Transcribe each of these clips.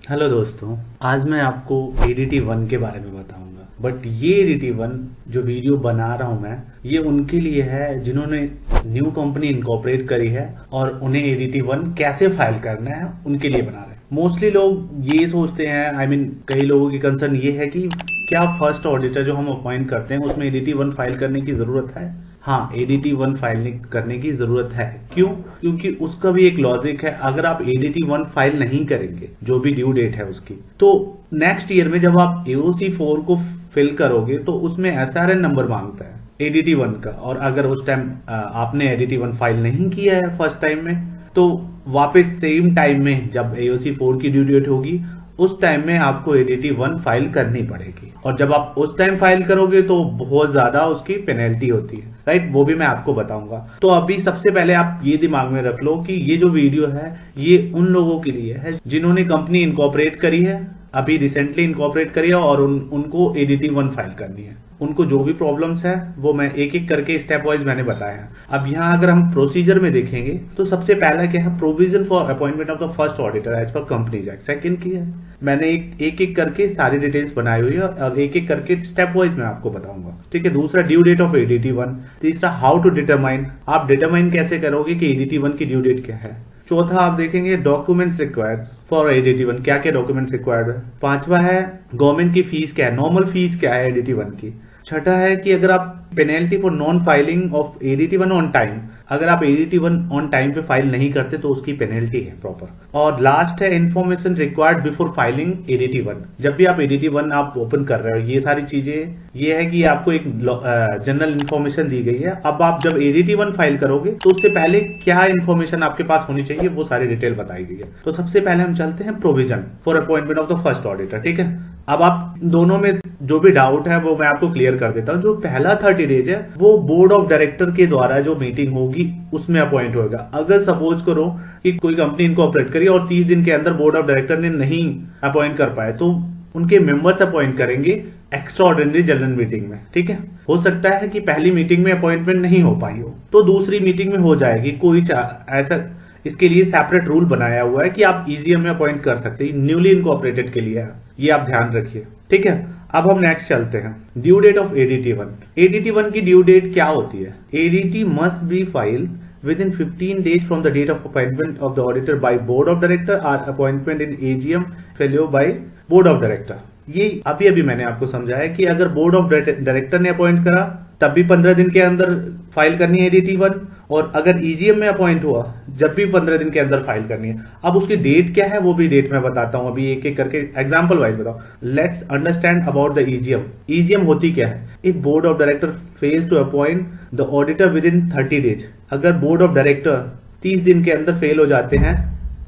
Hello दोस्तों, आज मैं आपको एडीटी वन के बारे में बताऊंगा। बट ये एडीटी वन जो वीडियो बना रहा हूं मैं, ये उनके लिए है जिन्होंने न्यू कंपनी इनकॉर्पोरेट करी है और उन्हें एडीटी वन कैसे फाइल करना है उनके लिए बना रहे हैं। मोस्टली लोग ये सोचते हैं, कई लोगों की कंसर्न ये है कि क्या फर्स्ट ऑडिटर जो हम अपॉइंट करते हैं उसमें एडीटी वन फाइल करने की जरूरत है। हाँ, एडीटी वन फाइल करने की जरूरत है। क्यों? क्योंकि उसका भी एक लॉजिक है। अगर आप एडीटी वन फाइल नहीं करेंगे, जो भी ड्यू डेट है उसकी, तो नेक्स्ट ईयर में जब आप एओसी 4 को फिल करोगे तो उसमें एसआरएन नंबर मांगता है एडीटी वन का। और अगर उस टाइम आपने एडीटी वन फाइल नहीं किया है फर्स्ट टाइम में, तो वापस सेम टाइम में जब एओसी 4 की ड्यू डेट होगी उस टाइम में आपको एडीटी वन फाइल करनी पड़ेगी। और जब आप उस टाइम फाइल करोगे तो बहुत ज्यादा उसकी पेनल्टी होती है, राइट? वो भी मैं आपको बताऊंगा। तो अभी सबसे पहले आप ये दिमाग में रख लो कि ये जो वीडियो है ये उन लोगों के लिए है जिन्होंने कंपनी इनकॉर्पोरेट करी है, अभी रिसेंटली इनकॉर्पोरेट करी है और उनको एडीटी वन फाइल करनी है। उनको जो भी प्रॉब्लम्स है वो मैं एक एक करके स्टेप वाइज मैंने बताया। अब यहाँ अगर हम प्रोसीजर में देखेंगे तो सबसे पहला क्या है, provision for appointment of the first auditor as per companies act. Second की है, मैंने एक एक करके सारी डिटेल्स बनाई हुई है और एक एक करके स्टेप वाइज मैं आपको बताऊंगा, ठीक है। दूसरा, due date of ADT one. तीसरा, हाउ टू डिटरमाइन, आप डिटरमाइन कैसे करोगे कि एडीटी वन की ड्यू डेट क्या है। चौथा, आप देखेंगे documents required for ADT one, क्या क्या डॉक्यूमेंट्स रिक्वायर्ड है। पांचवा है गवर्नमेंट की फीस क्या है, नॉर्मल फीस क्या है एडीटी वन की। छठा है कि अगर आप penalty for non filing of ADT one on time, अगर आप एडीटी वन ऑन टाइम पे फाइल नहीं करते तो उसकी पेनल्टी है प्रॉपर। और लास्ट है information required before filing ADT one. जब भी आप एडीटी वन आप ओपन कर रहे हो, ये सारी चीजें, ये है कि आपको एक जनरल इन्फॉर्मेशन दी गई है। अब आप जब एडीटी वन फाइल करोगे तो उससे पहले क्या इन्फॉर्मेशन आपके पास होनी चाहिए वो सारी डिटेल बताई गई है। तो सबसे पहले हम चलते हैं provision for appointment of the first auditor, ठीक है। अब आप दोनों में जो भी डाउट है वो मैं आपको क्लियर कर देता हूं। जो पहला 30 डेज है वो बोर्ड ऑफ डायरेक्टर के द्वारा जो मीटिंग होगी उसमें अपॉइंट होगा। अगर सपोज करो कि कोई कंपनी इनकॉर्पोरेट करी और 30 दिन के अंदर बोर्ड ऑफ डायरेक्टर ने नहीं अपॉइंट कर पाए तो उनके मेंबर्स अपॉइंट करेंगे एक्स्ट्रा ऑर्डिनरी जनरल मीटिंग में, ठीक है। हो सकता है कि पहली मीटिंग में अपॉइंटमेंट नहीं हो पाई हो तो दूसरी मीटिंग में हो जाएगी। कोई ऐसा, इसके लिए सेपरेट रूल बनाया हुआ है कि आप ईजीएम में अपॉइंट कर सकते हैं, न्यूली इनकॉर्पोरेटेड के लिए है, ये आप ध्यान रखिए, ठीक है। अब हम नेक्स्ट चलते हैं, due date of ADT one. ADT one की ड्यू डेट क्या होती है? ADT must be file within 15 days from the date of appointment of the auditor by board of director or appointment in AGM failure by board of director। ये अभी अभी मैंने आपको समझाया कि अगर बोर्ड ऑफ डायरेक्टर ने अपॉइंट करा तब भी 15 दिन के अंदर फाइल करनी है एडीटी वन, और अगर ईजीएम में अपॉइंट हुआ जब भी 15 दिन के अंदर फाइल करनी है। अब उसकी डेट क्या है वो भी डेट मैं बताता हूं, अभी एक एक करके एग्जांपल वाइज बताओ। Let's understand about the EGM. EGM होती क्या है? If board of director fails to appoint the auditor within 30 days, अगर बोर्ड ऑफ डायरेक्टर 30 दिन के अंदर फेल हो जाते हैं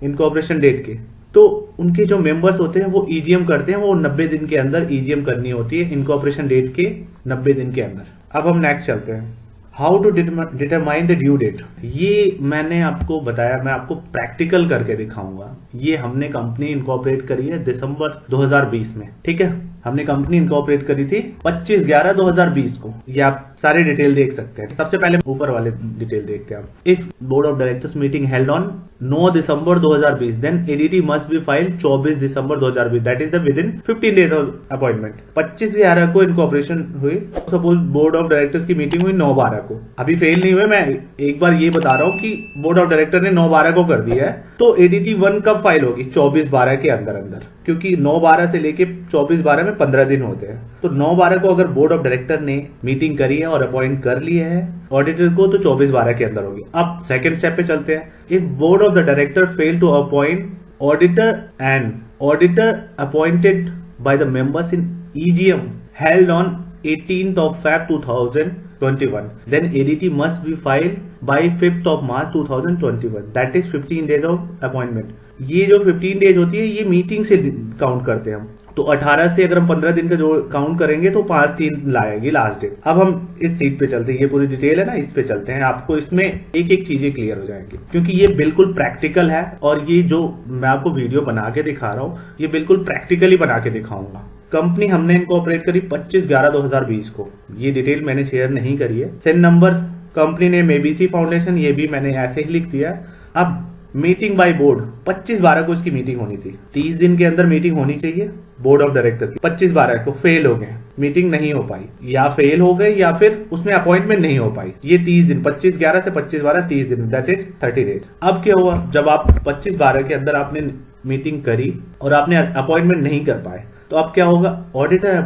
इनकॉर्पोरेशन डेट के, तो उनके जो मेंबर्स होते हैं वो ईजीएम करते हैं। वो 90 दिन के अंदर ईजीएम करनी होती है, इनकॉर्पोरेशन डेट के 90 दिन के अंदर। अब हम नेक्स्ट चलते हैं, how to determine the due date. ये मैंने आपको बताया, मैं आपको प्रैक्टिकल करके दिखाऊंगा। ये हमने कंपनी इनकॉर्पोरेट करी है दिसंबर 2020 में, ठीक है। हमने कंपनी इनकॉर्पोरेट करी थी 25/11/2020 को। ये आप सारे डिटेल देख सकते हैं। सबसे पहले ऊपर वाले डिटेल देखते हैं आप। If board of directors meeting held on 9 December 2020 then ADT must be filed 24 December 2020, that is the within 15 days of appointment. 25/11 को इनकॉर्पोरेशन हुई, सपोज बोर्ड ऑफ डायरेक्टर्स की मीटिंग हुई 9/12 को, अभी फेल नहीं हुए। मैं एक बार ये बता रहा हूँ कि बोर्ड ऑफ डायरेक्टर ने 9/12 को कर दिया है तो एडीटी वन कब फाइल होगी? 24/12 के अंदर अंदर, क्योंकि 9/12 से लेके 24/12 में 15 दिन होते हैं। तो 9/12 को अगर बोर्ड ऑफ डायरेक्टर ने मीटिंग करी है और अपॉइंट कर लिया है ऑडिटर को तो 24/12 के अंदर होगी। अब सेकंड स्टेप पे चलते हैं। If board of the director fail to appoint auditor and auditor appointed by the members in EGM held on 18th of Feb 2021, then ADT must be filed by 5th of March 2021, that is 15 days of appointment। ये जो 15 days होती है ये meeting से count करते हैं हम। तो 18 से अगर हम 15 दिन का जो काउंट करेंगे तो 5/3 लाएगी लास्ट डेट। अब हम इस सीट पे चलते हैं, ये पूरी डिटेल है ना, इस पे चलते हैं। आपको इसमें एक एक चीजें क्लियर हो जाएंगी क्योंकि ये बिल्कुल प्रैक्टिकल है और ये जो मैं आपको वीडियो बना के दिखा रहा हूँ ये बिल्कुल प्रैक्टिकली बना के दिखाऊंगा। कंपनी हमने इनकॉर्पोरेट करी 25/11/2020 को, ये डिटेल मैंने शेयर नहीं करी है। Sen number company name ABC foundation, ये भी मैंने ऐसे ही लिख दिया। अब मीटिंग बाय बोर्ड 25/12 को इसकी मीटिंग होनी थी। 30 दिन के अंदर मीटिंग होनी चाहिए बोर्ड ऑफ डायरेक्टर की। 25/12 को फेल हो गए, मीटिंग नहीं हो पाई, या फेल हो गए या फिर उसमें अपॉइंटमेंट नहीं हो पाई। ये 30 दिन 25/11 से 25/12 30 दिन, दैट इज 30 डेज। अब क्या हुआ, जब आप 25/12 के अंदर आपने मीटिंग करी और आपने अपॉइंटमेंट नहीं कर पाए, तो अब क्या होगा, auditor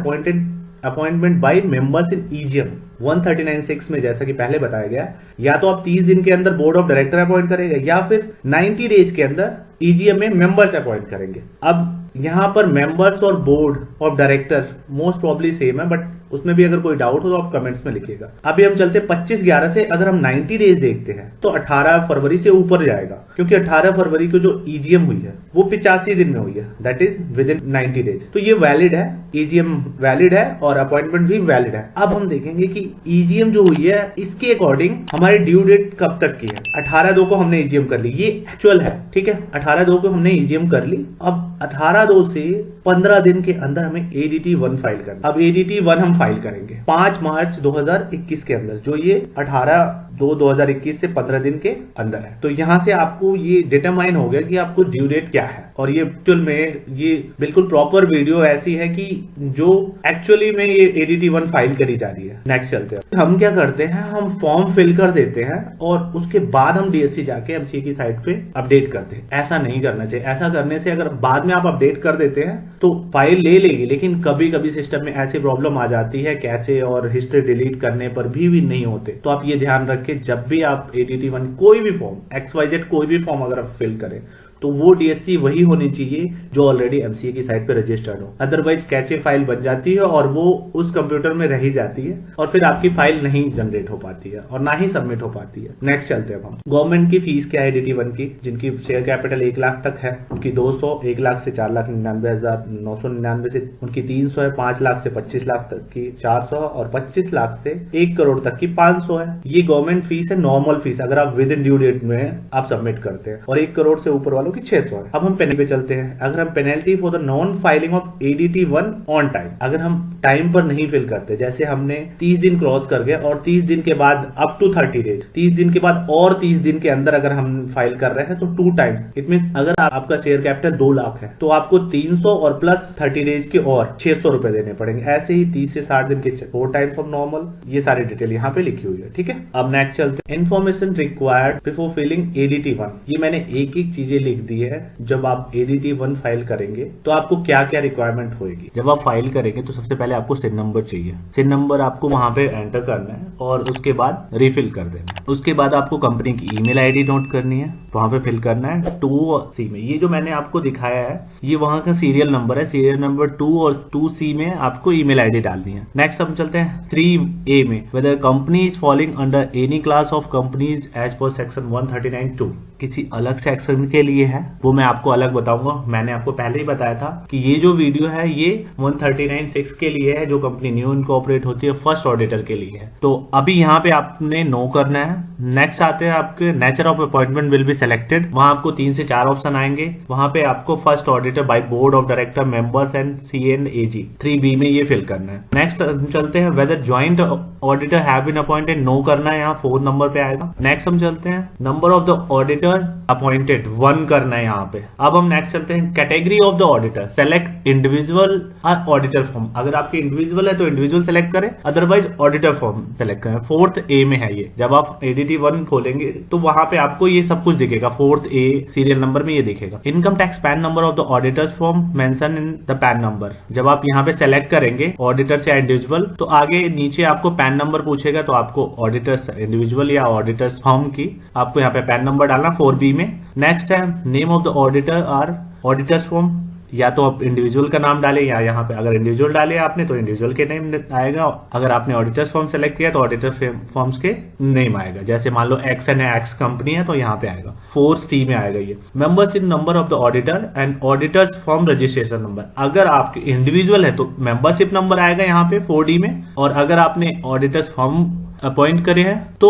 appointment bye members in EGM 139(6) में जैसा कि पहले बताया गया, या तो आप 30 दिन के अंदर बोर्ड ऑफ डायरेक्टर अपॉइंट करेंगे या फिर 90 डेज के अंदर ईजीएम में मेंबर्स अपॉइंट करेंगे। अब यहां पर मेंबर्स और board of director most probably same है, बट उसमें भी अगर कोई डाउट हो तो आप कमेंट्स में लिखिएगा। अभी हम चलते 25/11 से अगर हम 90 डेज देखते हैं तो 18 फरवरी से ऊपर जाएगा, क्योंकि 18 फरवरी को जो ईजीएम हुई है वो 85 दिन में हुई है, that is with in 90 days. तो ये वैलिड है, ईजीएम वैलिड है और अपॉइंटमेंट भी वैलिड है। अब हम देखेंगे कि ईजीएम जो हुई है इसके अकॉर्डिंग हमारी ड्यू डेट कब तक की है। 18/2 को हमने ईजीएम कर ली, ये एक्चुअल है, ठीक है। 18/2 को हमने ईजीएम कर ली। अब 18/2 से 15 दिन के अंदर हमें ADT 1 फाइल करना। अब ADT 1 हम फाइल करेंगे 5 मार्च 2021 के अंदर, जो ये 18/2/2021 से 15 दिन के अंदर है। तो यहां से आपको ये डिटरमाइन हो गया कि आपको ड्यू डेट क्या है। और ये एक्चुअल में ये बिल्कुल प्रॉपर वीडियो ऐसी है कि जो एक्चुअली में ये ADT 1 फाइल करी जा रही है। नेक्स्ट चलते हैं। हम क्या करते हैं, हम फॉर्म फिल कर देते हैं और उसके बाद हम DSC जाके MCA की साइट पे अपडेट करते हैं। ऐसा नहीं करना चाहिए। ऐसा करने से अगर बाद में आप अपडेट कर देते हैं तो फाइल ले लेगी, लेकिन कभी कभी सिस्टम में ऐसी प्रॉब्लम आ जाती है, कैचे और हिस्ट्री डिलीट करने पर भी नहीं होते। तो आप ये ध्यान रखें, जब भी आप ADT 1 कोई भी फॉर्म XYZ कोई भी फॉर्म अगर आप फिल करें तो वो DSC वही होनी चाहिए जो ऑलरेडी MCA की साइट पे रजिस्टर्ड हो। अदरवाइज कैचे फाइल बन जाती है और वो उस कंप्यूटर में रही जाती है और फिर आपकी फाइल नहीं जनरेट हो पाती है और ना ही सबमिट हो पाती है। नेक्स्ट चलते हैं हम। गवर्नमेंट की फीस क्या है ADT 1 की, जिनकी शेयर कैपिटल 1 लाख तक है उनकी 200, 1 लाख से 4,99,999 से उनकी 300 है, 5 लाख से 25 लाख तक की 400 और 25 लाख से 1 करोड़ तक की 500 है। ये गवर्नमेंट फीस है, नॉर्मल फीस अगर आप विद इन ड्यू डेट में आप सबमिट करते हैं, और 1 करोड़ से ऊपर वालों की 600 है। अब हम पेनल्टी पे चलते हैं। अगर हम penalty for the non filing of ADT 1 on time, अगर हम टाइम पर नहीं फिल करते, जैसे हमने 30 दिन क्रॉस कर गए और 30 दिन के बाद अप टू 30 डेज, 30 दिन के बाद और 30 दिन के अंदर अगर हम फाइल कर रहे हैं तो 2 टाइम्स, इट मीन अगर आपका शेयर कैपिटल 2 लाख है तो आपको 300 और प्लस 30 डेज के और 600 रुपए देने पड़ेंगे। ऐसे ही 30 से 60 दिन के 4 टाइम्स ऑफ नॉर्मल। ये सारी डिटेल यहाँ पे लिखी हुई है, ठीक है। अब नेक्स्ट चलते हैं। Information required before filing ADT 1। ये मैंने एक एक चीजें लिख दी है। जब आप ADT 1 फाइल करेंगे तो आपको क्या क्या रिक्वायरमेंट होगी। जब आप फाइल करेंगे तो सबसे पहले आपको सिन नंबर चाहिए। सिन नंबर आपको वहां पे एंटर करना है और उसके बाद रिफिल कर देना है। उसके बाद आपको कंपनी की ईमेल आईडी नोट करनी है, वहां पे फिल करना है 2C में। ये जो मैंने आपको दिखाया है ये वहां का सीरियल नंबर है। सीरियल नंबर 2 और 2C में आपको ईमेल आईडी डालनी है। नेक्स्ट हम चलते हैं 3A में। Whether company is falling under any class of companies as per section 139(2)। किसी अलग सेक्शन के लिए है, वो मैं आपको अलग बताऊंगा। मैंने आपको पहले ही बताया था कि ये जो वीडियो है ये 139(6) के लिए है, जो कंपनी न्यू इनकॉर्पोरेट होती है, फर्स्ट ऑडिटर के लिए है। तो अभी यहाँ पे आपने नो करना है। नेक्स्ट आते हैं आपके nature of appointment will be selected. वहां आपको 3 से 4 ऑप्शन आएंगे। वहां पे आपको first auditor by board of director members and CNAG 3B में ये फिल करना है। नेक्स्ट चलते हैं whether joint auditor have been appointed, no करना है, यहाँ 4 नंबर पे आएगा। नेक्स्ट हम चलते हैं number of the auditor appointed 1 करना है यहाँ पे। अब हम नेक्स्ट चलते हैं category of the auditor, select individual auditor form. अगर आपके इंडिविजुअल है तो इंडिविजुअल सेलेक्ट करें, अदरवाइज ऑडिटर फॉर्म सेलेक्ट करें। 4th A में है ये। जब आप ADT 1 खोलेंगे तो वहां पे आपको ये सब कुछ दिखेगा। 4th A सीरियल नंबर में ये दिखेगा। Income tax pan number of the auditors form mention in the pan number. जब आप यहाँ पे सेलेक्ट करेंगे ऑडिटर्स या इंडिविजुअल, तो आगे नीचे आपको पैन नंबर पूछेगा, तो आपको ऑडिटर्स इंडिविजुअल या ऑडिटर्स फॉर्म की आपको यहाँ पे पैन नंबर डालना 4B में। नेक्स्ट है name of the auditor or auditors form. या तो आप इंडिविजुअल का नाम डालें या यहाँ पे अगर इंडिविजुअल डाले आपने तो इंडिविजुअल के नेम आएगा। अगर आपने ऑडिटर्स फॉर्म सेलेक्ट किया तो ऑडिटर फॉर्म्स के नेम आएगा। जैसे मान लो एक्स कंपनी है तो यहाँ पे आएगा 4C में आएगा ये। Members in number of the auditor and auditors form registration number. अगर आपके इंडिविजुअल है तो मेंबरशिप नंबर आएगा यहाँ पे 4D में, और अगर आपने ऑडिटर्स फॉर्म अपॉइंट करे हैं तो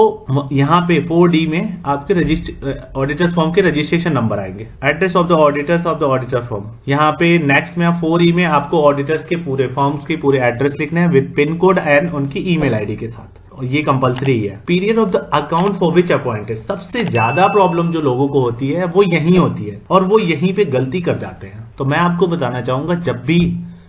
यहाँ पे 4D में आपके ऑडिटर्स फॉर्म के रजिस्ट्रेशन नंबर आएंगे। Address of the auditors of the auditor form. यहाँ पे नेक्स्ट में 4E में आपको ऑडिटर्स के पूरे फॉर्म्स के पूरे एड्रेस लिखने हैं विद पिन कोड एंड उनकी ईमेल आईडी के साथ। ये कंपलसरी है। Period of the account for which appointed, सबसे ज्यादा प्रॉब्लम जो लोगों को होती है वो यही होती है और वो यहीं पे गलती कर जाते हैं। तो मैं आपको बताना चाहूंगा, जब भी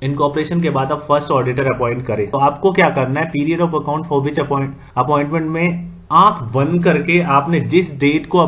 इनकॉर्पोरेशन के बाद आप फर्स्ट ऑडिटर अपॉइंट करें तो आपको क्या करना है, period of account for which appointment में आंख बंद करके आपने जिस डेट को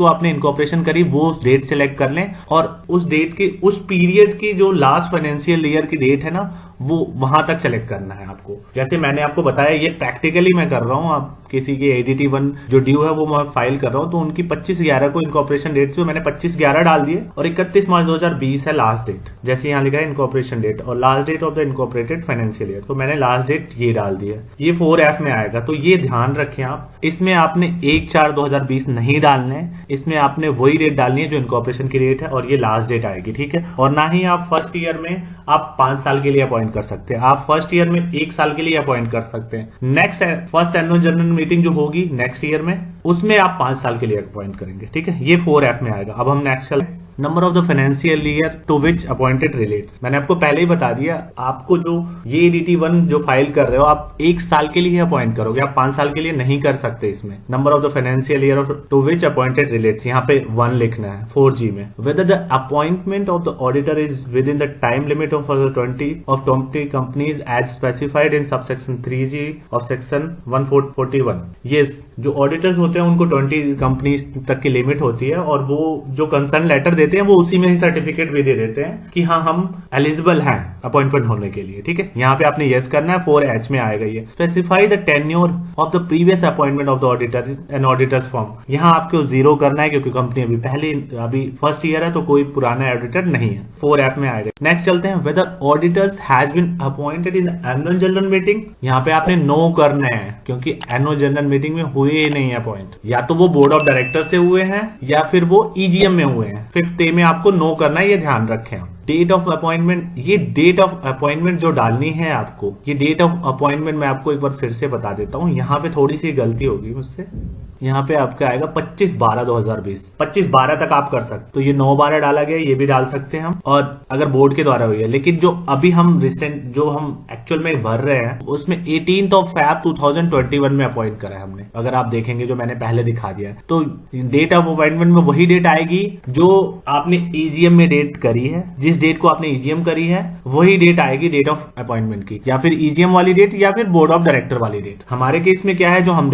आपने इनकॉर्पोरेशन करी वो डेट सिलेक्ट कर लें और उस डेट की, उस पीरियड की जो लास्ट फाइनेंशियल ईयर की डेट है ना, वो वहां तक सेलेक्ट करना है आपको। जैसे मैंने आपको बताया, ये प्रैक्टिकली मैं कर रहा हूं। आप किसी की ADT 1 जो ड्यू है वो मैं फाइल कर रहा हूं, तो उनकी 25/11 को इनकॉर्पोरेशन डेट थी, मैंने 25/11 डाल दिए और 31 मार्च 2020 है लास्ट डेट। जैसे यहाँ लिखा है इनकॉर्पोरेशन डेट और last date of the incorporated financial year, तो मैंने लास्ट डेट ये डाल दी है। ये 4F में आएगा, तो ये ध्यान रखें आप। इसमें आपने 1/4/2020 नहीं डालने, इसमें आपने वही डेट डालनी है जो इनकॉर्पोरेशन की डेट है और ये लास्ट डेट आएगी, ठीक है। और ना ही आप फर्स्ट ईयर में आप 5 साल के लिए अपॉइंट कर सकते हैं, आप फर्स्ट ईयर में 1 साल के लिए अपॉइंट कर सकते हैं। Next first annual general meeting जो होगी नेक्स्ट ईयर में, उसमें आप 5 साल के लिए अपॉइंट करेंगे, ठीक है। ये 4F में आएगा। अब हम नेक्स्ट चलते हैं। Number of the financial year to which appointed relates, मैंने आपको पहले ही बता दिया, आपको जो ये ADT 1 जो फाइल कर रहे हो आप 1 साल के लिए अपॉइंट करोगे, आप 5 साल के लिए नहीं कर सकते। इसमें number of the financial year to which appointed relates, यहाँ पे 1 लिखना है 4G में। Whether the appointment of the auditor is within the time limit of 20 companies as specified in subsection 3G of section 141। Yes, जो auditors होते हैं उनको 20 companies तक की लिमिट होती है और वो जो कंसर्न लेटर देते हैं वो उसी में ही सर्टिफिकेट भी दे देते हैं कि हाँ हम एलिजिबल हैं अपॉइंटमेंट होने के लिए, ठीक है। यहाँ पे आपने यस करना है, 4H में आएगा ये। Specify the tenure of the previous appointment of the auditor and auditors form, यहाँ आपको 0 करना है क्योंकि कंपनी अभी फर्स्ट ईयर है तो कोई पुराना ऑडिटर नहीं है, 4F में आएगा। नेक्स्ट चलते हैं, whether auditors has been appointed in annual general meeting, यहाँ पे आपने नो करना है क्योंकि एनुअल जनरल मीटिंग में हुए ही नहीं है अपॉइंट, या तो वो बोर्ड ऑफ डायरेक्टर से हुए हैं या फिर वो EGM में हुए हैं। 5th A में आपको नो करना है, ये ध्यान रखें। डेट ऑफ अपॉइंटमेंट, ये डेट ऑफ अपॉइंटमेंट जो डालनी है आपको, ये डेट ऑफ अपॉइंटमेंट मैं आपको एक बार फिर से बता देता हूँ। यहाँ पे थोड़ी सी गलती होगी मुझसे, यहाँ पे आपका आएगा 25/12/2020, 25/12 तक आप कर सकते। तो ये 9/12 डाला गया, ये भी डाल सकते हैं हम, और अगर बोर्ड के द्वारा हुई है। लेकिन जो अभी हम रिसेंट जो हम एक्चुअल में भर रहे हैं उसमें 18 Feb 2021 में अपॉइंट करा है हमने। अगर आप देखेंगे जो मैंने पहले दिखा दिया है, तो डेट ऑफ अपॉइंटमेंट में वही डेट आएगी जो आपने EGM में डेट करी है। जिस डेट को आपने EGM करी है वही डेट आएगी डेट ऑफ अपॉइंटमेंट की, या फिर EGM वाली डेट या फिर बोर्ड ऑफ डायरेक्टर वाली डेट। हमारे केस में क्या है, जो हम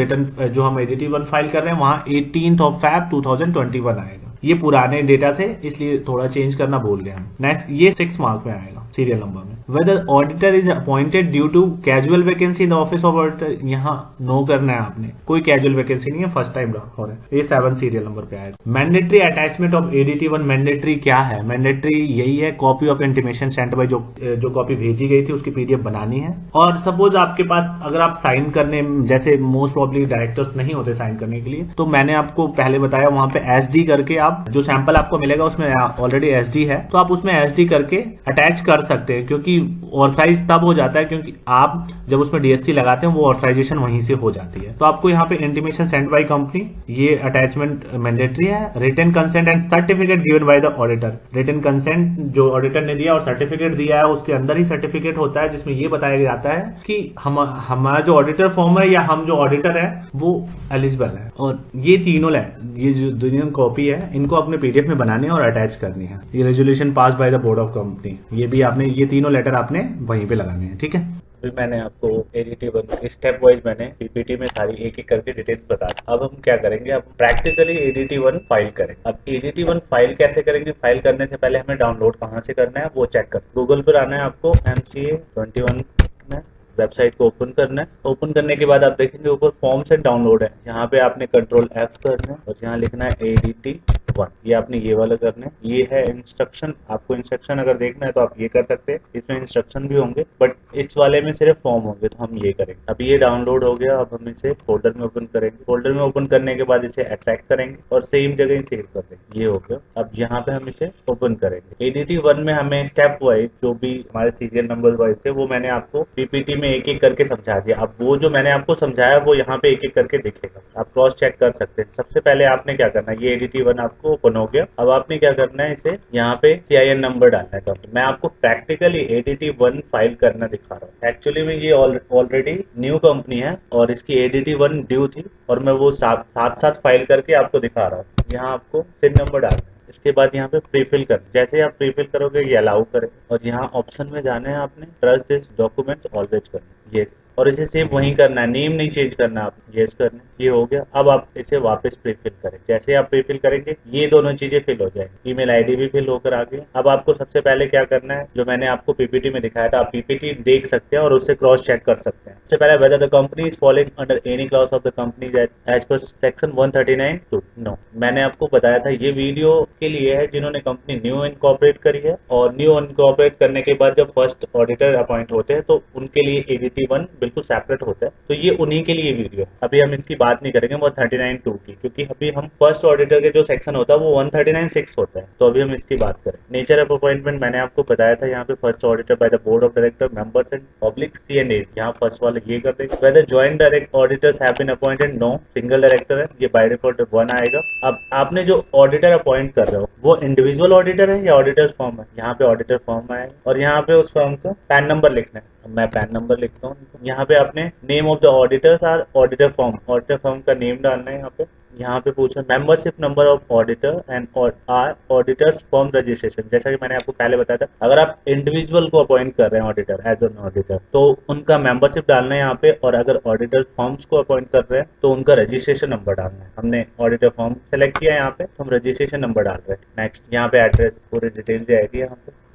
ADT 1 फाइल कर रहे हैं वहां 18 Feb 2021 आएगा। ये पुराने डेटा थे इसलिए थोड़ा चेंज करना भूल गए हम। नेक्स्ट, ये 6 मार्क में आएगा सीरियल नंबर में। Whether auditor is appointed due to casual vacancy in the office of auditor, यहाँ नो करना है आपने, कोई कैजुअल वैकेंसी नहीं है, फर्स्ट टाइम हो रहा है। ये 7 सीरियल नंबर पे आएगा। Mandatory attachment of ADT 1, mandatory क्या है? मैंडेटरी यही है, copy of intimation sent bye, जो कॉपी भेजी गई थी उसकी PDF बनानी है। और सपोज आपके पास अगर आप साइन करने, जैसे मोस्ट प्रॉब्ली डायरेक्टर्स नहीं होते साइन करने के लिए, तो मैंने आपको पहले बताया वहां पे SD करके आप जो सैंपल आपको मिलेगा उसमें ऑलरेडी SD है, तो आप उसमें SD करके अटैच कर सकते हैं, क्योंकि ऑथराइज तब हो जाता है क्योंकि आप जब उसमें DSC लगाते हैं वो ऑथराइजेशन वहीं से हो जाती है। तो आपको यहाँ पे इंटीमेशन सेंट बाय कंपनी, ये अटैचमेंट मैंडेटरी है। Written consent and certificate given by the auditor, written consent जो ऑडिटर ने दिया और सर्टिफिकेट दिया है, उसके अंदर ही सर्टिफिकेट होता है जिसमें ये बताया जाता है कि हमारा जो ऑडिटर फॉर्म है या हम जो ऑडिटर है वो एलिजिबल है। और ये तीनों ये जो दोनों कॉपी है इनको अपने PDF में बनानी है और अटैच करनी है। ये resolution pass bye the board of company, ये भी आपने, ये तीनों लेटर आपने वहीं पे लगाने हैं, ठीक है। अभी मैंने आपको ADT 1 स्टेप वाइज मैंने PPT में सारी एक एक करके डिटेल्स बता दी। अब हम क्या करेंगे, अब प्रैक्टिकली ADT 1 फाइल करें। अब ADT 1 फाइल कैसे करेंगे? फाइल करने से पहले हमें डाउनलोड कहाँ से करना है वो चेक कर। गूगल पर आना है आपको, MCA 21 में वेबसाइट को ओपन करना है। ओपन करने के बाद आप देखेंगे ऊपर फॉर्म्स एंड डाउनलोड है, यहाँ पे आपने Ctrl F करना है और यहाँ लिखना है ADT 1, ये आपने ये वाला करना है। ये है इंस्ट्रक्शन, आपको इंस्ट्रक्शन अगर देखना है तो आप ये कर सकते हैं, इसमें इंस्ट्रक्शन भी होंगे बट इस वाले में सिर्फ फॉर्म होंगे, तो हम ये करेंगे। अब ये डाउनलोड हो गया, अब हम इसे फोल्डर में ओपन करेंगे। फोल्डर में ओपन करने के बाद इसे अट्रैक्ट करेंगे और सेम जगह ही सेव कर देंगे, ये हो गया। अब यहाँ पे हम इसे ओपन करेंगे। ADT 1 में हमें स्टेप वाइज जो भी हमारे सीरियल नंबर वाइज थे वो मैंने आपको PPT में एक एक करके समझा दिया। अब वो जो मैंने आपको समझाया वो यहाँ पे एक एक करके दिखेगा, आप क्रॉस चेक कर सकते हैं। सबसे पहले आपने क्या करना है, ये ADT 1 आपको आपको ओपन हो गया। अब आपने क्या करना है, इसे यहाँ पे CIN नंबर डालना है कंपनी। मैं आपको प्रैक्टिकली ADT1 फाइल करना दिखा रहा हूँ। एक्चुअली में ये ऑलरेडी न्यू कंपनी है और इसकी ADT1 ड्यू थी और मैं वो साथ साथ फाइल करके आपको दिखा रहा हूँ। यहाँ आपको सिन नंबर डालना है, इसके बाद यहाँ पे प्रीफिल कर, जैसे आप प्रीफिल करोगे ये अलाउ करें और यहाँ ऑप्शन में जाना है आपने, ट्रस्ट दिस डॉक्यूमेंट ऑलवेज करना, यस, और इसे सेव वहीं करना है, नेम नहीं चेंज करना, आप यस करना, ये हो गया। अब आप इसे वापस प्रीफिल करें, जैसे आप प्रीफिल करेंगे ये दोनों चीजें फिल हो जाएंगी, ईमेल आईडी भी फिल होकर आ गई। अब आपको सबसे पहले क्या करना है, जो मैंने आपको पीपीटी में दिखाया था, आप पीपीटी देख सकते हैं और उससे क्रॉस चेक कर सकते हैं। सबसे पहले whether the company is following under any clause of the company as per section 139 no. मैंने आपको बताया था ये वीडियो के लिए है जिन्होंने कंपनी न्यू इनकॉर्पोरेट करी है, और न्यू इनकॉर्पोरेट करने के बाद जब फर्स्ट ऑडिटर अपॉइंट होते हैं तो उनके लिए ADT1 बिल्कुल सेपरेट होता है, तो ये उन्हीं के लिए वीडियो। अभी हम इसकी बात नहीं करेंगे 139(2) की, क्योंकि अभी हम फर्स्ट ऑडिटर के जो सेक्शन होता है वो 139(6) होता है, तो अभी हम इसकी बात करें। नेचर ऑफ अपॉइंटमेंट मैंने आपको बताया था, यहाँ पे first auditor by the board of director members and public C&A, यहाँ फर्स्ट वाले ये कर देंगे। Whether joint direct auditors have been appointed, no, single director है, ये बाय डिफॉल्ट 1 आएगा। अब आपने जो ऑडिटर अपॉइंट कर रहे हो वो इंडिविजुअल ऑडिटर है या ऑडिटर्स फॉर्म है, यहाँ पे ऑडिटर फॉर्म आएगा और यहाँ पे उस फॉर्म को पैन नंबर लिखना है। मैं पैन नंबर लिखता हूँ, यहाँ पे आपने नेम ऑफ द ऑडिटर्स और ऑडिटर फॉर्म का नेम डालना है। यहाँ पे पूछा membership number of auditor and or auditors form registration, जैसा कि मैंने आपको पहले बताया था, अगर आप इंडिविजुअल को अपॉइंट कर रहे हैं ऑडिटर एज एन ऑडिटर तो उनका मेंबरशिप डालना है यहाँ पे, और अगर ऑडिटर फॉर्म्स को अपॉइंट कर रहे हैं तो उनका रजिस्ट्रेशन नंबर डालना है। हमने ऑडिटर फॉर्म सेलेक्ट किया यहाँ पे, तो हम रजिस्ट्रेशन नंबर डाल रहे हैं। नेक्स्ट यहाँ पे एड्रेस पूरी डिटेल जाएगी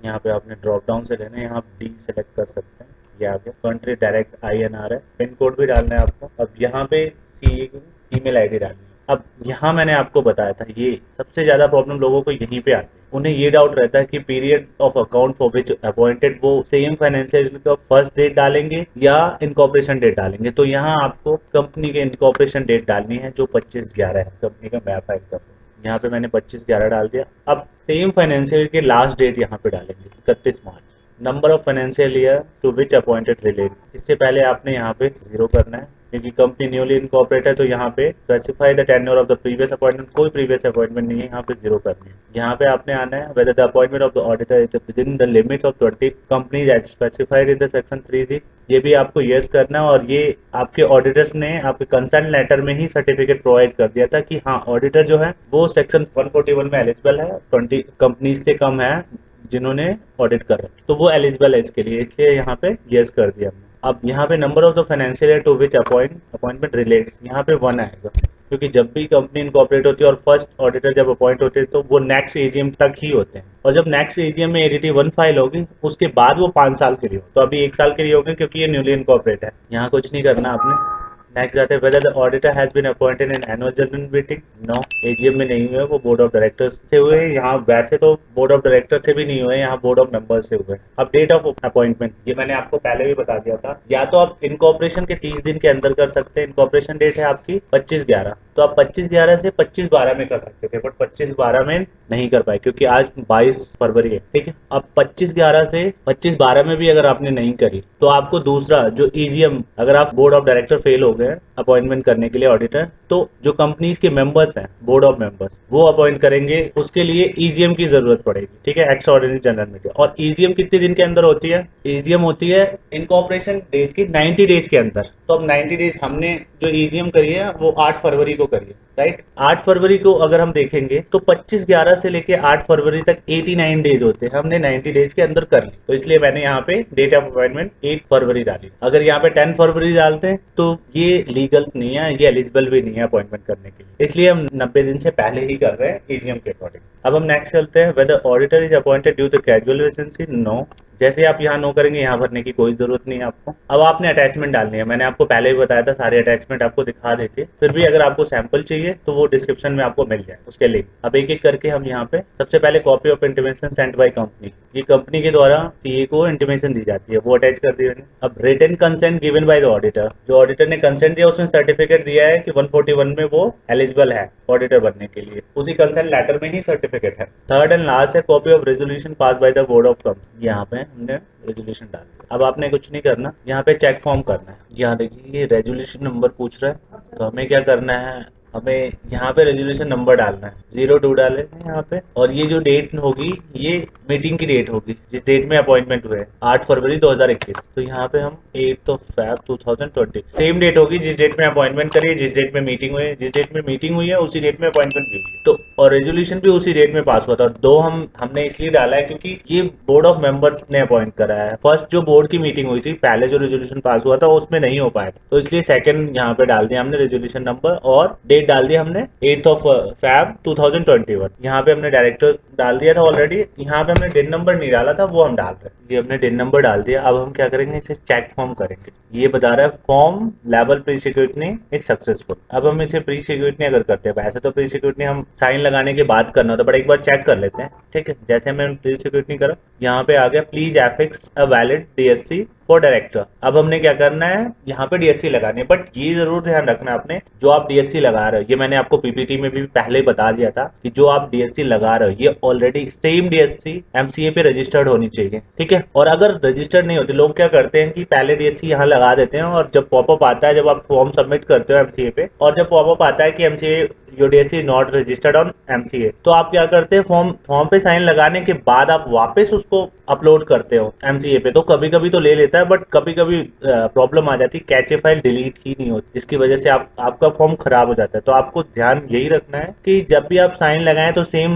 यहाँ पे आपने ड्रॉप डाउन से लेना है, यहाँ डी सेलेक्ट कर सकते हैं, ये आ गया। कंट्री डायरेक्ट INR है, पिन कोड भी डालना है आपको। अब यहाँ पे CA की ईमेल आईडी डालनी है। अब यहाँ मैंने आपको बताया था, ये सबसे ज्यादा प्रॉब्लम लोगों को यहीं पे आती है, उन्हें ये डाउट रहता है कि period of account for which appointed वो सेम फाइनेंशियल का फर्स्ट डेट डालेंगे या इनकॉर्पोरेशन डेट डालेंगे। तो यहाँ आपको कंपनी के इनकॉर्पोरेशन डेट डालनी है जो 25/11 है, कंपनी का मैं फाइल कर, यहाँ पे मैंने 25/11 डाल दिया। अब सेम फाइनेंशियल के लास्ट डेट यहाँ पे डालेंगे 31 March. Number of financial year to which appointed relate, इससे पहले आपने यहाँ पे 0 करना है क्योंकि कंपनी न्यूली इनकॉर्पोरेट है, तो यहाँ पे specify the tenure of the previous appointment, कोई प्रीवियस अपॉइंटमेंट नहीं है, यहाँ पे 0 करनी है। यहाँ पे आपने आना है whether the appointment of the auditor is within the limits of 20 companies as specified in the section 3C, ये भी आपको यस करना है। और ये आपके ऑडिटर्स ने आपके कंसर्न लेटर में ही सर्टिफिकेट प्रोवाइड कर दिया था कि हाँ ऑडिटर जो है वो सेक्शन 141 में एलिजिबल है, 20 कंपनीज से कम है जिन्होंने ऑडिट कर रहा है, तो वो एलिजिबल है इसके लिए, इसलिए यहाँ पे यस कर दिया हमने। अब यहाँ पे number of the financial year to which appointment relates, यहाँ पे 1 आएगा, क्योंकि जब भी कंपनी इनकॉर्पोरेट होती है और फर्स्ट ऑडिटर जब अपॉइंट होते हैं तो वो नेक्स्ट AGM तक ही होते हैं, और जब नेक्स्ट AGM में ADT1 फाइल होगी उसके बाद वो 5 साल के लिए हो, तो अभी 1 साल के लिए होगी क्योंकि ये न्यूली इनकॉर्पोरेट है। यहाँ कुछ नहीं करना आपने। नेक्स्ट जाते हैं whether the auditor has been appointed in annual general meeting, no, AGM में नहीं हुए, वो बोर्ड ऑफ डायरेक्टर्स से हुए। यहाँ वैसे तो बोर्ड ऑफ डायरेक्टर से भी नहीं हुए, यहाँ बोर्ड ऑफ मेंबर्स से हुए। अब डेट ऑफ अपॉइंटमेंट, ये मैंने आपको पहले भी बता दिया था, या तो आप इनकॉर्पोरेशन के 30 दिन के अंदर कर सकते हैं। इनकॉर्पोरेशन डेट है आपकी 25/11, तो आप 25/11 से 25/12 में कर सकते थे, बट 25/12 में नहीं कर पाए क्योंकि आज 22 फरवरी है, ठीक है। अब 25/11 से 25/12 में भी अगर आपने नहीं करी तो आपको दूसरा जो EGM, अगर आप बोर्ड ऑफ डायरेक्टर फेल हो गए अपॉइंटमेंट करने के लिए ऑडिटर, तो जो कंपनीज के मेंबर्स हैं बोर्ड ऑफ मेंबर्स वो अपॉइंट करेंगे, उसके लिए EGM की जरूरत पड़ेगी, ठीक है, एक्स्ट्रा ऑर्डिनरी जनरल मीटिंग। और EGM कितने दिन के अंदर होती है? EGM होती है इनकॉर्पोरेशन डेट की 90 डेज के अंदर। तो अब 90 डेज हमने जो EGM करी है वो 8 फरवरी को करी है, राइट। 8 फरवरी को अगर हम देखेंगे तो 25/11 से लेके 8 फरवरी तक 89 डेज होते हैं, हमने 90 डेज के अंदर कर ली, तो इसलिए मैंने यहाँ पे डेट ऑफ अपॉइंटमेंट 8 फरवरी डाली। अगर यहाँ पे 10 फरवरी डालते हैं तो ये लीगल्स नहीं है, ये एलिजिबल भी नहीं है अपॉइंटमेंट करने के लिए, इसलिए हम 90 दिन से पहले ही कर रहे हैं EGM के अकॉर्डिंग। अब हम नेक्स्ट चलते हैं, whether auditor is appointed due to casual vacancy, no. जैसे आप यहाँ नो करेंगे यहाँ भरने की कोई जरूरत नहीं है आपको। अब आपने अटैचमेंट डालनी है, मैंने आपको पहले भी बताया था, सारे अटैचमेंट आपको दिखा देते, फिर भी अगर आपको सैंपल चाहिए तो वो डिस्क्रिप्शन में आपको मिल जाए उसके लिंक। अब एक एक करके हम यहाँ पे, सबसे पहले copy of intimation sent by company, ये कंपनी के द्वारा CA को इंटीमेशन दी जाती है, वो अटैच कर दी मैंने। अब written consent given by the auditor, जो ऑडिटर ने कंसेंट दिया उसमें सर्टिफिकेट दिया है कि 141 में वो एलिजिबल है ऑडिटर बनने के लिए, उसी कंसेंट लेटर में ही सर्टिफिकेट है। थर्ड एंड लास्ट है copy of resolution pass bye the board of company, यहाँ पे हमने रेजोल्यूशन डाल दिया। अब आपने कुछ नहीं करना, यहाँ पे चेक फॉर्म करना है। यहाँ देखिए ये रेजोल्यूशन नंबर पूछ रहा है, तो हमें क्या करना है, हमें यहाँ पे रेजोल्यूशन नंबर डालना है, 02 डालेंगे यहाँ पे, और ये जो डेट होगी ये मीटिंग की डेट होगी जिस डेट में अपॉइंटमेंट हुए, 8 फरवरी 2021। तो यहाँ पे हम 8 ऑफ Feb 2020 सेम डेट होगी जिस डेट में अपॉइंटमेंट करी है, जिस डेट में मीटिंग हुई है, जिस डेट में मीटिंग हुई है उसी डेट में अपॉइंटमेंट भी हुई है। तो और रेजोल्यूशन भी उसी डेट में पास हुआ था। और दो हमने इसलिए डाला है क्योंकि ये बोर्ड ऑफ मेंबर्स ने अपॉइंट करा है। फर्स्ट जो बोर्ड की मीटिंग हुई थी, पहले जो रेजोल्यूशन पास हुआ था उसमें नहीं हो पाया था, तो इसलिए सेकंड यहाँ पे डाल दिया हमने रेजोल्यूशन नंबर, और डेट डाल दिया हमने 8 ऑफ Feb 2021। यहाँ पे हमने डायरेक्टर डाल दिया था ऑलरेडी, यहाँ पे हमने डिन नंबर नहीं डाला था, वो हम डाल रहे हैं। ये हमने डिन नंबर डाल दिया। अब हम क्या करेंगे, इसे चेक फॉर्म करेंगे। ये बता रहा है form level pre security is successful. अब हम इसे प्री सिक्योरिटी अगर करते हैं, वैसे तो प्री सिक्योरिटी हम साइन लगाने के बाद करना होता है, बट एक बार चेक कर लेते हैं। ठीक है, जैसे हमने प्री सिक्योरिटी करा, यहाँ पे आ गया please affix a valid DSC for director. अब हमने क्या करना है, यहाँ पे डीएससी लगानी है, बट ये जरूर ध्यान रखना है आपने, जो आप डीएससी लगा रहे हो, ये मैंने आपको पीपीटी में भी पहले ही बता दिया था कि जो आप डीएससी लगा रहे हो ये ऑलरेडी सेम डीएससी एमसीए पे रजिस्टर्ड होनी चाहिए। ठीक है, और अगर रजिस्टर्ड नहीं होती, लोग क्या करते हैं कि पहले डीएससी यहाँ लगा देते हैं, और जब पॉपअप आता है, जब आप फॉर्म सबमिट करते हो एमसीए पे, और जब पॉपअप आता है कि MCA your DSC is not registered on MCA, तो आप क्या करते हैं, फॉर्म पे साइन लगाने के बाद आप वापस उसको अपलोड करते हो एमसीए पे, तो कभी कभी तो ले लेता है, बट कभी कभी प्रॉब्लम आ जाती है, कैचे फाइल डिलीट ही नहीं होती, जिसकी वजह से आपका फॉर्म खराब हो जाता है। तो आपको ध्यान यही रखना है कि जब भी आप साइन लगाएं तो सेम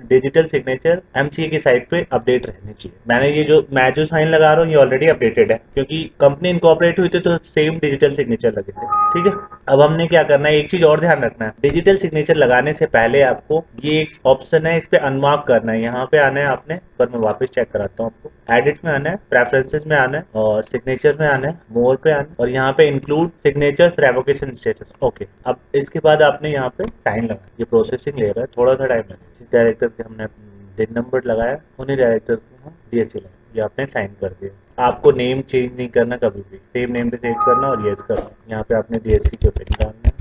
डिजिटल सिग्नेचर एमसीए की साइट पे अपडेट रहनी चाहिए। मैं जो साइन लगा रहा हूँ ये ऑलरेडी अपडेटेड है, क्योंकि कंपनी इनकॉर्पोरेट हुई थी तो सेम डिजिटल सिग्नेचर लगे थे। ठीक है, अब हमने क्या करना है, एक चीज और ध्यान रखना है, डिजिटल सिग्नेचर लगाने से पहले आपको ये एक ऑप्शन है, इस पे अनमार्क करना है। यहाँ पे आना है आपने, पर मैं वापस चेक कराता हूँ आपको। एडिट में आना है, प्रेफरेंसेस में आना है, और सिग्नेचर में आना है, मोर पे आना है, और यहाँ पे include signatures revocation status. Okay, अब इसके बाद आपने यहाँ पे साइन लगाया। ये प्रोसेसिंग ले रहा है, थोड़ा सा टाइम लगेगा। जिस डायरेक्टर के हमने डिन नंबर लगाया उन्हीं डायरेक्टर को हम डीएससी लगाया, ये आपने साइन कर दिया। आपको नेम चेंज नहीं करना, कभी भी सेम नेम पे सेव करना और यस करना। यहाँ पे आपने डीएससी के पिन डालना है,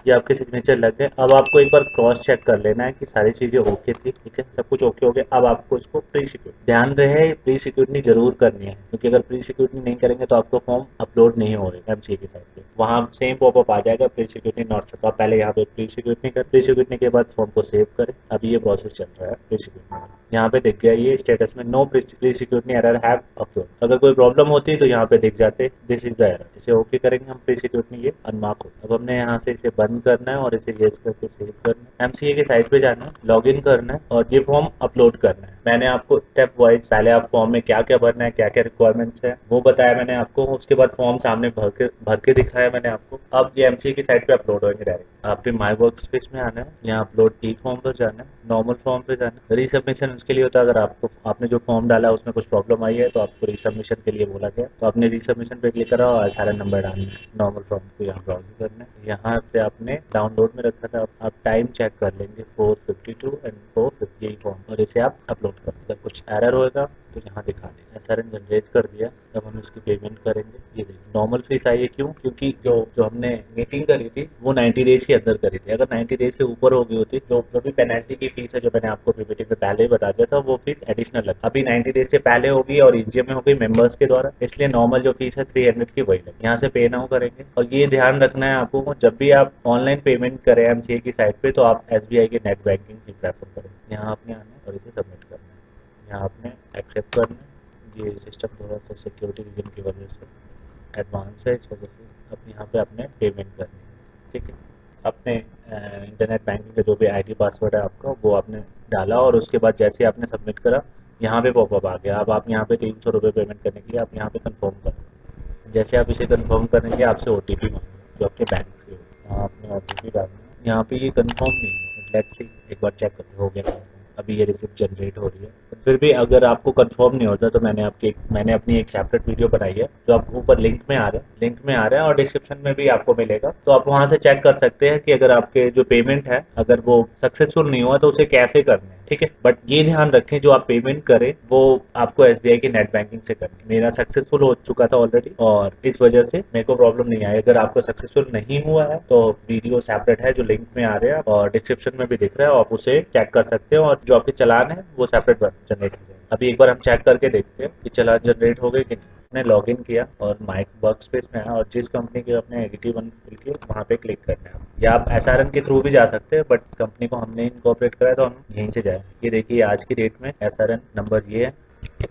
ये आपके सिग्नेचर लग गए। अब आपको एक बार क्रॉस चेक कर लेना है कि सारी चीजें ओके थी। ठीक है, सब कुछ ओके हो गया। अब आपको इसको प्री सिक्योरिटी, ध्यान रहे प्री सिक्योरिटी जरूर करनी है, क्योंकि अगर प्री सिक्योरिटी नहीं करेंगे तो आपको फॉर्म अपलोड नहीं हो रहा एमसीए की साइट पे, वहाँ सेम पॉपअप आ जाएगा प्री सिक्योरिटी नॉट सकता। आप पहले यहाँ पे प्री सिक्योरिटी कर, प्री सिक्योरिटी के बाद फॉर्म को सेव करें। अभी ये प्रोसेस चल रहा है प्री सिक्योरिटी। यहाँ पे दिख गया ये स्टेटस में no pre security error have upload. अगर कोई प्रॉब्लम होती है तो यहाँ पे दिख जाते दिस इज द एरर। इसे ओके करेंगे हम, प्री सिक्योरिटी ये अनमार्क हो। अब हमने यहाँ से इसे बंद करना है और इसे यस करके सेव करना है। एमसीए के साइट पे जाना है, लॉगिन करना है और ये फॉर्म अपलोड करना है। मैंने आपको स्टेप वाइज पहले आप फॉर्म में क्या क्या भरना है, क्या क्या रिक्वायरमेंट्स है वो बताया मैंने आपको। उसके बाद फॉर्म सामने भर के दिखाया मैंने आपको। अब ये एमसीए की साइट पे अपलोड होंगे डायरेक्ट। आपके माई वर्क स्पेस में आना है, यहाँ अपलोड ई फॉर्म पर जाना है, नॉर्मल फॉर्म पे जाना है। रीसबमिशन उसके लिए होता है, अगर आपने जो फॉर्म डाला है उसमें कुछ प्रॉब्लम आई है तो आपको रीसबमिशन के लिए बोला गया, तो आपने रीसबमिशन पे क्लिक करा और सारा नंबर डालना है। नॉर्मल फॉर्म को यहाँ ब्राउज करना है। यहाँ पे आपने डाउनलोड में रखा था, आप टाइम चेक कर लेंगे 452 एंड 450 फॉर्म, और इसे आप अपलोड कर। अगर कुछ एरर होएगा तो यहाँ दिखा दें। एसआरएन जनरेट कर दिया। अब हम इसकी पेमेंट करेंगे। ये देखिए नॉर्मल फीस आई है, क्यों? क्योंकि जो हमने मीटिंग करी थी वो 90 डेज के अंदर करी थी। अगर 90 डेज से ऊपर हो गई होती तो जो भी पेनल्टी की फीस है, जो मैंने आपको पीपीटी में पहले ही बता दिया था, वो फीस एडिशनल है। अभी 90 डेज से पहले होगी और ईजीएम में हो गई मेंबर्स के द्वारा, इसलिए नॉर्मल जो फीस है 300 की वही लगी। यहाँ से पे नाउ करेंगे। और ये ध्यान रखना है आपको, जब भी आप ऑनलाइन पेमेंट करें एमसीए की साइट पे तो आप एसबीआई के नेट बैंकिंग ही प्रेफर करें। यहाँ आपने आना है और इसे सबमिट करना है। यहाँ आपने एक्सेप्ट करना है। ये सिस्टम थोड़ा सा सिक्योरिटी रीजन की वजह से एडवांस है, इस वजह से अब यहाँ पे आपने पेमेंट करनी है। ठीक है, अपने इंटरनेट बैंकिंग का जो भी आईडी पासवर्ड है आपका वो आपने डाला, और उसके बाद जैसे आपने सबमिट करा यहाँ पे पॉपअप आ गया। अब आप यहाँ पे 300 रुपये पेमेंट करने के लिए आप यहाँ पे कंफर्म करें। जैसे आप इसे कंफर्म करेंगे आपसे ओटीपी मांगेगा जो आपके बैंक से हो, यहाँ आपने ओटीपी डालना है। यहाँ पे ये कंफर्म नहीं है, लेट्स सी एक बार चेक करते हो गया। अभी ये रिसिप्ट जनरेट हो रही है। फिर भी अगर आपको कंफर्म नहीं होता तो मैंने अपनी एक सेपरेट वीडियो बनाई है जो आपको ऊपर लिंक में आ रहा है और डिस्क्रिप्शन में भी आपको मिलेगा, तो आप वहां से चेक कर सकते हैं कि अगर आपके जो पेमेंट है अगर वो सक्सेसफुल नहीं हुआ तो उसे कैसे करना है। ठीक है, बट ये ध्यान रखें जो आप पेमेंट करें वो आपको एसबीआई की नेट बैंकिंग से करनी। मेरा सक्सेसफुल हो चुका था ऑलरेडी और इस वजह से मेरे को प्रॉब्लम नहीं आई। अगर आपको सक्सेसफुल नहीं हुआ है तो वीडियो सेपरेट है जो लिंक में आ रहे हैं और डिस्क्रिप्शन में भी दिख रहा है, आप उसे चेक कर सकते हो और जो आपके चालान है वो सेपरेट जनरेट हो जाए। अभी एक बार हम चेक करके देखते हैं कि चालान जनरेट हो गए कि नहीं। आपने लॉग इन किया और माइक वर्क स्पेस में आया और जिस कंपनी के आपने ADT1 फिल किया वहाँ पे क्लिक करना है, या आप SRN के थ्रू भी जा सकते हैं, बट कंपनी को हमने इनकॉर्पोरेट करा है तो हम यहीं से जाए। ये देखिए आज की डेट में SRN नंबर ये है,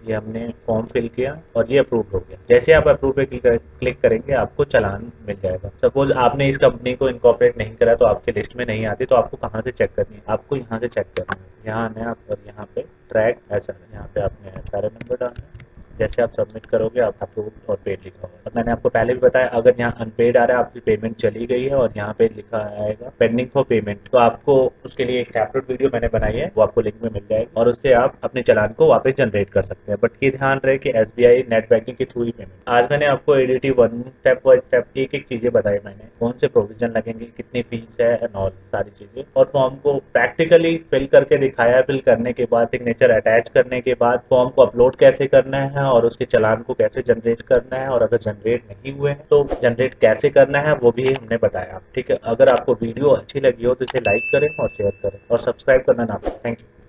ये हमने फॉर्म फिल किया और ये अप्रूव हो गया। जैसे आप अप्रूव पे क्लिक करेंगे आपको चालान मिल जाएगा। सपोज आपने इस कंपनी को इनकॉर्पोरेट नहीं करा तो आपके लिस्ट में नहीं आती, तो आपको कहाँ से चेक करनी है, आपको यहाँ से चेक करना है। यहाँ आना है आप और यहाँ पे ट्रैक SRN, यहाँ पे आपने SRN नंबर डालना है। जैसे आप सबमिट करोगे आप अप्रूव और पेड लिखा होगा। और मैंने आपको पहले भी बताया अगर यहाँ अनपेड आ रहा है आपकी पेमेंट चली गई है और यहाँ पे लिखा आएगा पेंडिंग फॉर पेमेंट, तो आपको उसके लिए एक सेपरेट वीडियो मैंने बनाई है, वो आपको लिंक में मिल जाएगा और उससे आप अपने चालान को वापस जनरेट कर सकते हैं। बट ये ध्यान रहे कि SBI नेट बैंकिंग के थ्रू ही पेमेंट। आज मैंने आपको ADT1 स्टेप बाय स्टेप एक एक चीजें बताई मैंने, कौन से प्रोविजन लगेंगे, कितनी फीस है एंड ऑल सारी चीजें, और फॉर्म को प्रैक्टिकली फिल करके दिखाया। फिल करने के बाद सिग्नेचर अटैच करने के बाद फॉर्म को अपलोड कैसे करना है और उसके चालान को कैसे जनरेट करना है, और अगर जनरेट नहीं हुए हैं तो जनरेट कैसे करना है वो भी हमने बताया। ठीक है, अगर आपको वीडियो अच्छी लगी हो तो इसे लाइक करें और शेयर करें और सब्सक्राइब करना ना भूलें। Thank you.